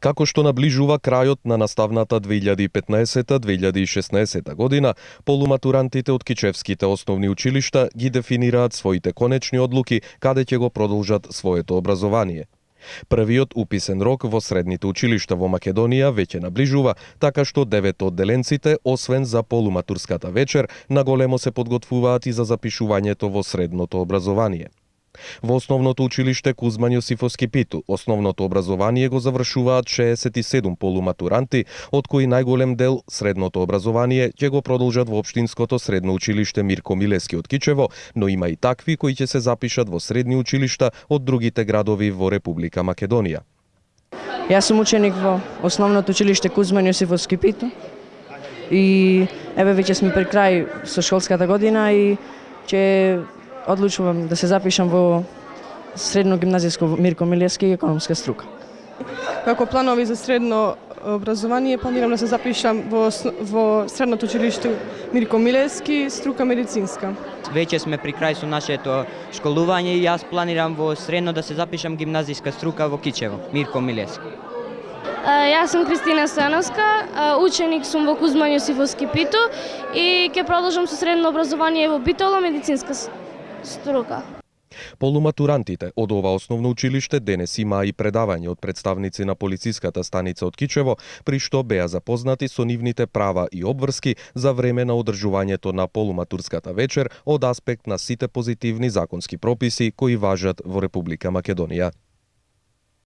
Како што наближува крајот на наставната 2015-2016 година, полуматурантите од кичевските основни училишта ги дефинираат своите конечни одлуки каде ќе го продолжат своето образование. Првиот уписен рок во средните училишта во Македонија веќе наближува, така што 9 одделенците, освен за полуматурската вечер, наголемо се подготвуваат и за запишувањето во средното образование. Во основното училиште Кузман Јосифовски Питу, основното образование го завршуваат 67 полуматуранти, од кои најголем дел средното образование ќе го продолжат во општинското средно училиште Мирко Милески од Кичево, но има и такви кои ќе се запишат во средни училишта од другите градови во Република Македонија. Јас сум ученик во основното училиште Кузман Јосифовски Питу и еве веќе сме при крај со школската година и ќе одлучувам да се запишам во средно гимназиско Мирко Милески и економска струка. Како планови за средно образование планирам да се запишам во средното училиште Мирко Милески, струка медицинска. Веќе сме при крај со нашето школување и јас планирам во средно да се запишам гимназиска струка во Кичево, Мирко Милески. Јас сум Кристина Стојановска, ученик сум во Кузман Јосифовски Питу и ќе продолжам со средно образование во Битола, медицинска струка. Полуматурантите од ова основно училиште денес имаа и предавање од представници на полициската станица од Кичево, при што беа запознати со нивните права и обврски за време на одржувањето на полуматурската вечер од аспект на сите позитивни законски прописи кои важат во Република Македонија.